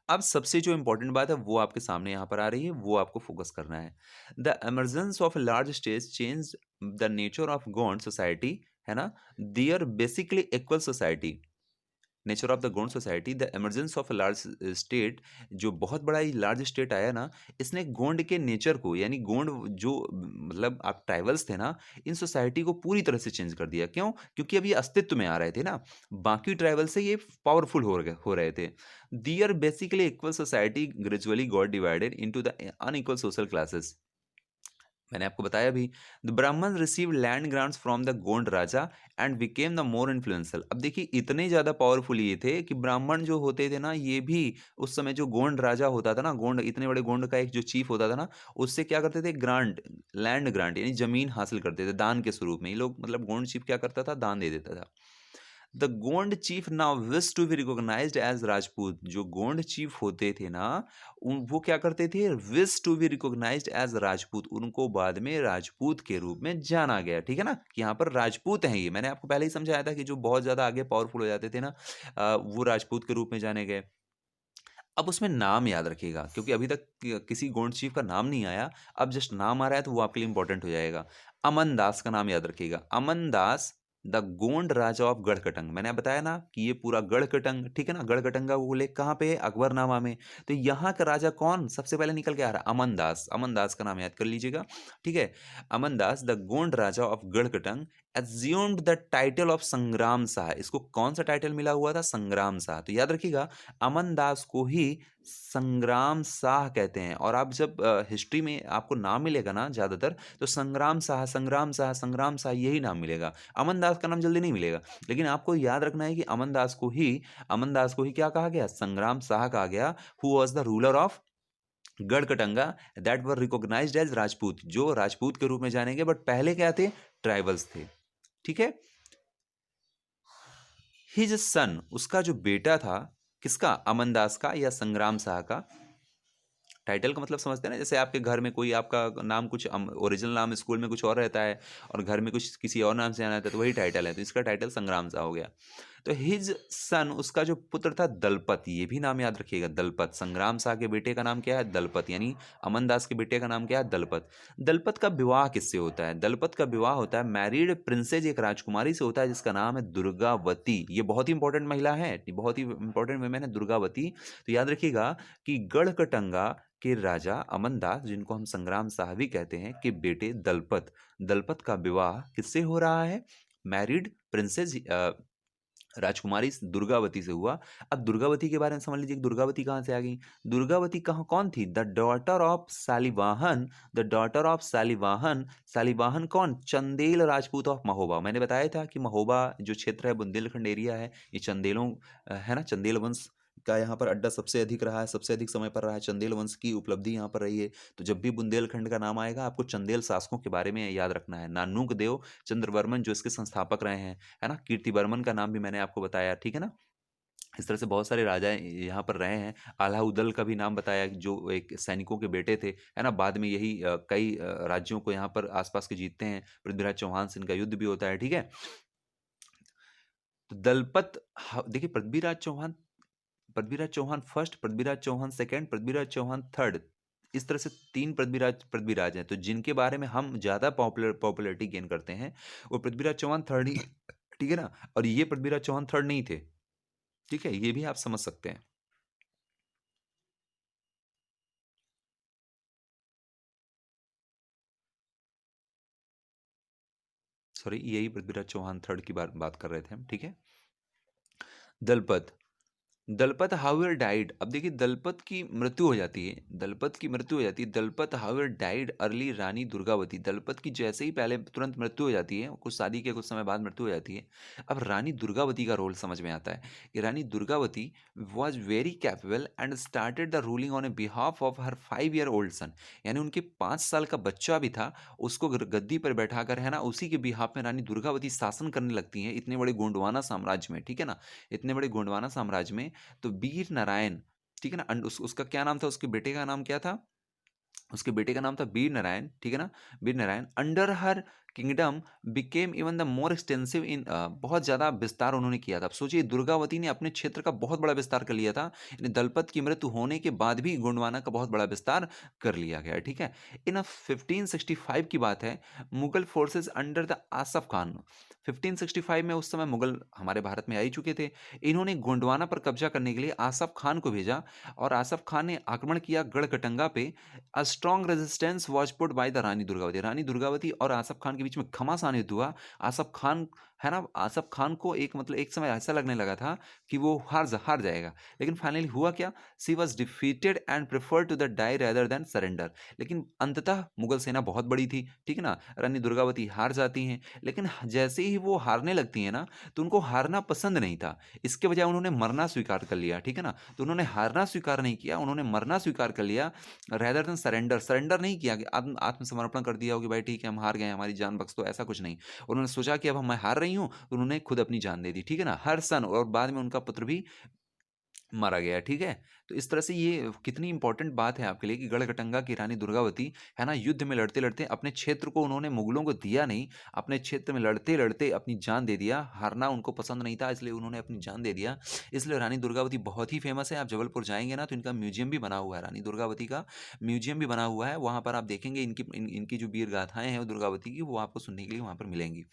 अब सबसे जो इंपॉर्टेंट बात है वो आपके सामने यहाँ पर आ रही है, वो आपको फोकस करना है। The emergence of large state change the nature of Gond society, है ना? Their basically equal society, nature of the Gond society, the emergence of large state, जो बहुत बड़ा ही लार्ज स्टेट आया ना, इसने गोंड के नेचर को, यानी गोंड जो मतलब आप ट्राइबल्स थे ना, इन सोसाइटी को पूरी तरह से चेंज कर दिया। क्यों? क्योंकि अभी अस्तित्व में आ रहे थे ना, बाकी ट्राइबल से ये पावरफुल हो रहे थे। Their basically equal society gradually got divided into the unequal social classes. मैंने आपको बताया भी, the Brahman receive land grants from the Gond raja and became the more influential. अब देखिए इतने ज्यादा पावरफुल ये थे कि ब्राह्मण जो होते थे ना, ये भी उस समय जो गोंड राजा होता था ना, गोंड इतने बड़े गोंड का एक जो चीफ होता था ना, उससे क्या करते थे? ग्रांट, लैंड ग्रांट, यानी जमीन हासिल करते थे दान के स्वरूप में। ये लोग मतलब गोंड चीफ क्या करता था? दान दे देता था। The Gond chief now wish to be recognised as Rajput. जो गोंड चीफ होते थे ना, वो क्या करते थे? Wish to be recognised as Rajput. उनको बाद में राजपूत के रूप में जाना गया, ठीक है ना? कि यहाँ पर राजपूत हैं ये। मैंने आपको पहले ही समझाया था कि जो बहुत ज्यादा आगे पावरफुल हो जाते थे ना, वो राजपूत के रूप में जाने गए। अब उसमें नाम याद रखिएगा, क्योंकि अभी तक किसी गोंड चीफ का नाम नहीं आया। अब जस्ट नाम आ रहा है तो वो आपके लिए इंपॉर्टेंट हो जाएगा। अमन दास का नाम याद रखिएगा। अमन दास द गोंड राजा ऑफ गढ़कटंग। मैंने बताया ना कि ये पूरा गढ़कटंग, ठीक है ना? गढ़कटंगा वो लेक कहाँ पे है? अकबरनामा में। तो यहाँ का राजा कौन सबसे पहले निकल के आ रहा है? अमन दास। अमन दास का नाम याद कर लीजिएगा, ठीक है? Aman Das the Gond raja of Garhakatanga assumed the title of Sangram Shah. इसको कौन सा टाइटल मिला हुआ था? संग्राम शाह। तो याद रखिएगा, अमन दास को ही संग्राम शाह कहते हैं। और आप जब हिस्ट्री में आपको नाम मिलेगा ना ज्यादातर, तो संग्राम शाह, संग्राम शाह, संग्राम शाह, यही नाम मिलेगा। अमन दास का नाम जल्दी नहीं मिलेगा। लेकिन आपको याद रखना है कि अमन दास को ही क्या कहा गया? संग्राम शाह कहा गया। Who was the ruler of Garhakatanga that were recognised as Rajput, जो राजपूत के रूप में जाने गए, बट पहले क्या थे? ट्राइबल्स थे, ठीक है? हिज सन, उसका जो बेटा था, किसका? अमन दास का या संग्राम शाह का। टाइटल का मतलब समझते हैं ना, जैसे आपके घर में कोई आपका नाम कुछ ओरिजिनल नाम स्कूल में कुछ और रहता है, और घर में कुछ किसी और नाम से आना रहता है, तो वही टाइटल है। तो इसका टाइटल संग्राम शाह हो गया। तो हिज सन, उसका जो पुत्र था दलपत, ये भी नाम याद रखिएगा, दलपत। संग्राम शाह के बेटे का नाम क्या है? दलपत, यानी अमन दास के बेटे का नाम क्या है? दलपत। दलपत का विवाह किससे होता है? दलपत का विवाह होता है मैरिड प्रिंसेज, एक राजकुमारी से होता है जिसका नाम है दुर्गावती। ये बहुत ही इंपॉर्टेंट महिला है, ये बहुत ही इंपॉर्टेंट वुमेन है दुर्गावती। तो याद रखिएगा कि गढ़कटंगा के राजा अमनदास, जिनको हम संग्राम शाह भी कहते हैं, के बेटे दलपत, दलपत का विवाह किससे हो रहा है? मैरिड प्रिंसेस राजकुमारी दुर्गावती से हुआ। अब दुर्गावती के बारे में समझ लीजिए कि दुर्गावती कहाँ से आ गई। दुर्गावती कहाँ कौन थी? The daughter of Shalivahan, the daughter of Shalivahan. Shalivahan कौन? चंदेल राजपूत ऑफ महोबा। मैंने बताया था कि महोबा जो क्षेत्र है, बुंदेलखंड एरिया है, ये चंदेलों है ना, चंदेल वंश का यहाँ पर अड्डा सबसे अधिक रहा है, सबसे अधिक समय पर रहा है। चंदेल वंश की उपलब्धि यहाँ पर रही है। तो जब भी बुंदेलखंड का नाम आएगा, आपको चंदेल शासकों के बारे में याद रखना है। नानुक देव चंद्रवर्मन जो इसके संस्थापक रहे हैं, है ना। कीर्तिवर्मन का नाम भी मैंने आपको बताया, ठीक है ना। इस तरह से बहुत सारे राजा यहाँ पर रहे हैं। अलाउद्दल का भी नाम बताया, जो एक सैनिकों के बेटे थे, है ना। बाद में यही कई राज्यों को यहाँ पर आसपास के जीतते हैं। पृथ्वीराज चौहान से इनका युद्ध भी होता है, ठीक है। तो दलपत, देखिए Prithviraj Chauhan first, Prithviraj Chauhan second, Prithviraj Chauhan third. इस तरह से तीन पृथ्वीराज हैं। तो जिनके बारे में हम ज्यादा पॉपुलैरिटी गेन करते हैं, वो पृथ्वीराज चौहान थर्ड ही ठीक है ना। और ये पृथ्वीराज चौहान थर्ड नहीं थे, ठीक है, ये भी आप समझ सकते हैं। सॉरी, यही पृथ्वीराज चौहान थर्ड की बात कर रहे थे हम, ठीक है। Dalpat, Dalpat however died. अब देखिए दलपत की मृत्यु हो जाती है, दलपत की मृत्यु हो जाती है। Dalpat however died early Rani Durgavati. Dalpat की जैसे ही पहले तुरंत मृत्यु हो जाती है, कुछ शादी के कुछ समय बाद मृत्यु हो जाती है। अब रानी दुर्गावती का रोल समझ में आता है कि Rani Durgavati was very capable and started the ruling on a behalf of her 5 year old son. यानी उनके 5 साल का बच्चा भी था, उसको गद्दी पर बैठाकर, है ना, उसी के बिहाफ में रानी दुर्गावती शासन करने लगती है, इतने बड़े गोंडवाना साम्राज्य में, ठीक है ना। इतने बड़े गोंडवाना साम्राज्य में। तो वीर नारायण, ठीक है ना, उसका क्या नाम था? उसके बेटे का नाम क्या था? उसके बेटे का नाम था वीर नारायण, ठीक है ना। Vir Narayan under her kingdom became even the more extensive in, बहुत ज्यादा विस्तार उन्होंने किया था। अब सोचिए दुर्गावती ने अपने क्षेत्र का बहुत बड़ा विस्तार कर लिया था, यानी दलपत की मृत्यु होने के बाद भी गोंडवाना का बहुत बड़ा विस्तार कर लिया गया, ठीक है। इन 1565 की बात है, Mughal forces under the Asaf Khan. 1565 में उस समय मुगल हमारे भारत में आ ही चुके थे। इन्होंने गोंडवाना पर कब्जा करने के लिए आसफ खान को भेजा, और आसफ खान ने आक्रमण किया गढ़कटंगा पे। A strong resistance was put by the Rani Durgavati. Rani Durgavati और आसफ खान के बीच में घमासान युद्ध हुआ। आसफ खान, है ना, आसफ खान को एक मतलब एक समय ऐसा लगने लगा था कि वो हार जाएगा, लेकिन फाइनली हुआ क्या? She was defeated and prefer to the die rather than surrender. लेकिन अंततः मुगल सेना बहुत बड़ी थी, ठीक है ना। रानी दुर्गावती हार जाती हैं, लेकिन जैसे ही वो हारने लगती है ना, तो उनको हारना पसंद नहीं था। इसके बजाय उन्होंने मरना स्वीकार कर लिया, ठीक है ना। तो उन्होंने हारना स्वीकार नहीं किया, उन्होंने मरना स्वीकार कर लिया। रेदर देन सरेंडर, सरेंडर नहीं किया कि आत्मसमर्पण कर दिया हो कि भाई ठीक है हम हार गए, हमारी जान बख्श दो, ऐसा कुछ नहीं। उन्होंने सोचा कि अब मैं हार रही हूँ, तो उन्होंने खुद अपनी जान दे दी, ठीक है ना, हर सन। और बाद में उनका पुत्र भी मारा गया, ठीक है। तो इस तरह से ये कितनी इंपॉर्टेंट बात है आपके लिए कि गढ़कटंगा की रानी दुर्गावती, है ना, युद्ध में लड़ते लड़ते अपने क्षेत्र को उन्होंने मुगलों को दिया नहीं, अपने क्षेत्र में लड़ते लड़ते अपनी जान दे दिया। हारना उनको पसंद नहीं था, इसलिए उन्होंने अपनी जान दे दिया। इसलिए रानी दुर्गावती बहुत ही फेमस है। आप जबलपुर जाएंगे ना, तो इनका म्यूजियम भी बना हुआ है, रानी दुर्गावती का म्यूजियम भी बना हुआ है। वहां पर आप देखेंगे इनकी जो वीर गाथाएं हैं दुर्गावती की, वो आपको सुनने के लिए वहां पर मिलेंगी।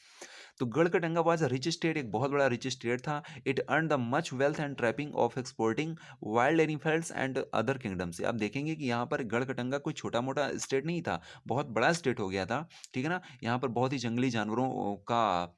तो गढ़कटंगा वाज अ रिच स्टेट, एक बहुत बड़ा रिच स्टेट था। It earn the much wealth and trapping of exporting wild animals and other kingdom से। आप देखेंगे कि यहाँ पर गढ़कटंगा कोई छोटा मोटा स्टेट नहीं था, बहुत बड़ा स्टेट हो गया था, ठीक है ना। यहाँ पर बहुत ही जंगली जानवरों का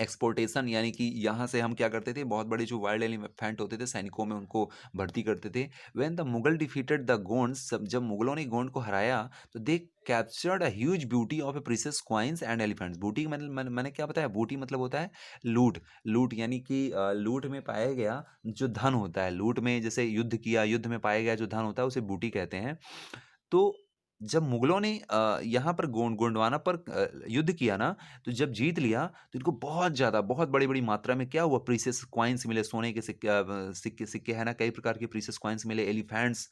एक्सपोर्टेशन, यानी कि यहाँ से हम क्या करते थे, बहुत बड़े जो वाइल्ड एलिफेंट होते थे सैनिकों में उनको भर्ती करते थे। When the Mughal defeated the Gonds, जब मुगलों ने गोंड को हराया, तो दे captured a huge beauty of A precious coins and elephants. बूटी मैंने क्या बताया, बूटी मतलब होता है लूट। लूट यानी कि लूट में पाया गया जो धन होता है, लूट में जैसे युद्ध किया, युद्ध में पाया गया जो धन होता है उसे बूटी कहते हैं। तो जब मुगलों ने यहाँ पर गोंडवाना पर युद्ध किया ना, तो जब जीत लिया, तो इनको बहुत ज़्यादा, बहुत बड़ी-बड़ी मात्रा में क्या हुआ, प्रीशियस कॉइन्स मिले, सोने के सिक्के, सिक्के सिक्के, है ना, कई प्रकार के प्रीशियस कॉइन्स मिले, एलिफेंट्स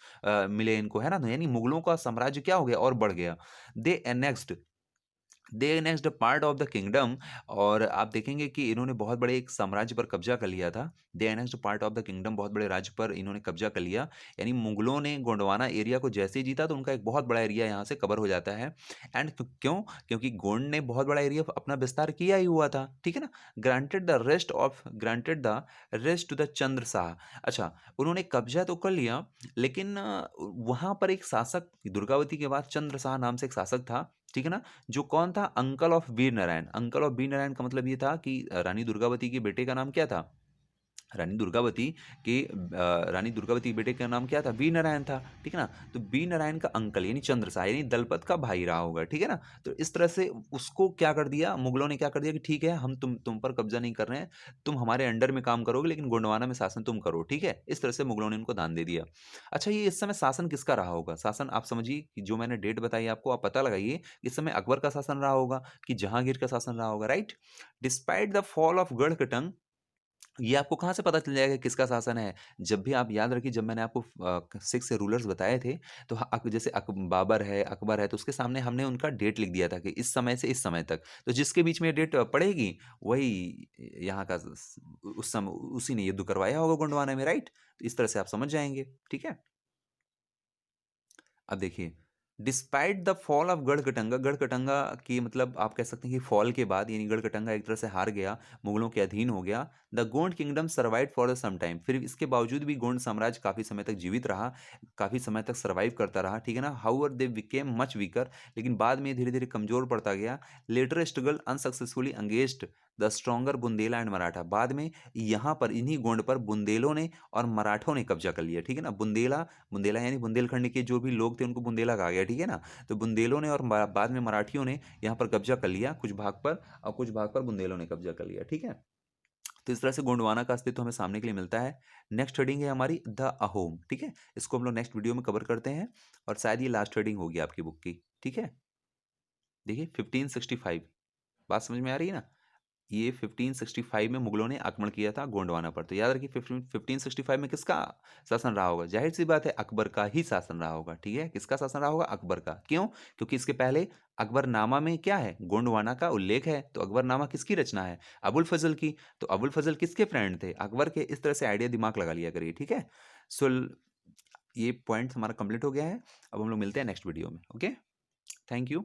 मिले इनको, है ना। तो यानी मुगलों का साम्राज्य क्या हो गया, और बढ़ गया। They annexed they annexed a part of the kingdom, और आप देखेंगे कि इन्होंने बहुत बड़े एक साम्राज्य पर कब्जा कर लिया था। They annexed part of the kingdom, बहुत बड़े राज्य पर इन्होंने कब्जा कर लिया। यानी मुगलों ने गोंडवाना एरिया को जैसे ही जीता तो उनका एक बहुत बड़ा एरिया यहाँ से कवर हो जाता है। एंड क्यों? क्योंकि गोंड ने बहुत बड़ा एरिया अपना विस्तार किया ही हुआ था, ठीक है ना? Granted the rest to the Chandra Shah. अच्छा, उन्होंने कब्जा तो कर लिया, लेकिन वहां पर एक शासक, दुर्गावती के बाद चंद्र शाह नाम से एक शासक था, ठीक है ना? जो कौन था? Uncle of Vir Narayan. Uncle of Vir Narayan का मतलब ये था कि रानी दुर्गावती के बेटे का नाम क्या था? रानी दुर्गावती रानी दुर्गावती के बेटे का नाम क्या था? वीर नारायण था, ठीक है ना? तो वीर नारायण का अंकल यानी चंद्रशाह यानी दलपत का भाई रहा होगा, ठीक है ना? तो इस तरह से उसको क्या कर दिया, मुगलों ने क्या कर दिया कि ठीक है, हम तुम पर कब्जा नहीं कर रहे हैं, तुम हमारे अंडर में काम करोगे, लेकिन गोंडवाना में शासन तुम करो, ठीक है? इस तरह से मुगलों ने उनको दान दे दिया। अच्छा, ये इस समय शासन किसका रहा होगा? शासन आप समझिए कि जो मैंने डेट बताई आपको, आप पता लगाइए कि इस समय अकबर का शासन रहा होगा कि जहांगीर का शासन रहा होगा, right? Despite the fall of Garhakatanga, ये आपको कहाँ से पता चल जाएगा किसका शासन है? जब भी आप याद रखिए, जब मैंने आपको 6 रूलर्स बताए थे, तो जैसे बाबर है, अकबर है, तो उसके सामने हमने उनका डेट लिख दिया था कि इस समय से इस समय तक। तो जिसके बीच में ये डेट पड़ेगी, वही यहाँ का उस समय उसी ने युद्ध करवाया होगा गोंडवाना में, राइट? तो इस तरह से आप समझ जाएँगे, ठीक है? अब देखिए, डिस्पाइट द फॉल ऑफ गढ़कटंगा, गढ़कटंगा की मतलब आप कह सकते हैं कि फॉल के बाद, यानी गढ़कटंगा एक तरह से हार गया, मुगलों के अधीन हो गया। The Gond kingdom survive for some time, फिर इसके बावजूद भी गोंड साम्राज्य काफी समय तक जीवित रहा, काफी समय तक सर्वाइव करता रहा, ठीक है ना? However they became much weaker, लेकिन बाद में धीरे धीरे कमजोर पड़ता गया। Later struggle unsuccessfully engaged the stronger Bundela and Maratha, बाद में यहाँ पर इन्हीं गोंड पर बुंदेलों ने और मराठों ने कब्जा कर लिया, ठीक है ना? बुंदेला बुंदेला यानी बुंदेलखंड के जो भी लोग थे उनको बुंदेला कहा गया, ठीक है ना? तो बुंदेलों ने और बाद में मराठियों ने यहाँ पर कब्जा कर लिया कुछ भाग पर, और कुछ भाग पर बुंदेलों ने कब्जा कर लिया, ठीक है? तो इस तरह से गोंडवाना का अस्तित्व हमें सामने के लिए मिलता है। नेक्स्ट हेडिंग है हमारी द अहोम, ठीक है? इसको हम लोग नेक्स्ट वीडियो में कवर करते हैं, और शायद ये लास्ट हेडिंग होगी आपकी बुक की, ठीक है? देखिए 1565, बात समझ में आ रही है ना? ये 1565 में मुगलों ने आक्रमण किया था गोंडवाना पर। तो याद रखिए 1565 में किसका शासन रहा होगा? ज़ाहिर-सी बात है अकबर का ही शासन रहा होगा, ठीक है? किसका शासन रहा होगा? अकबर का। क्यों? क्योंकि इसके पहले अकबरनामा में क्या है? गोंडवाना का उल्लेख है। तो अकबरनामा किसकी रचना है? अबुल फज़ल की। तो अबुल फज़ल किसके फ्रेंड थे? अकबर के। इस तरह से आइडिया दिमाग लगा लिया करिए, ठीक है? सो ये पॉइंट्स हमारा कंप्लीट हो गया है। अब हम लोग मिलते हैं नेक्स्ट वीडियो में। ओके? Thank you.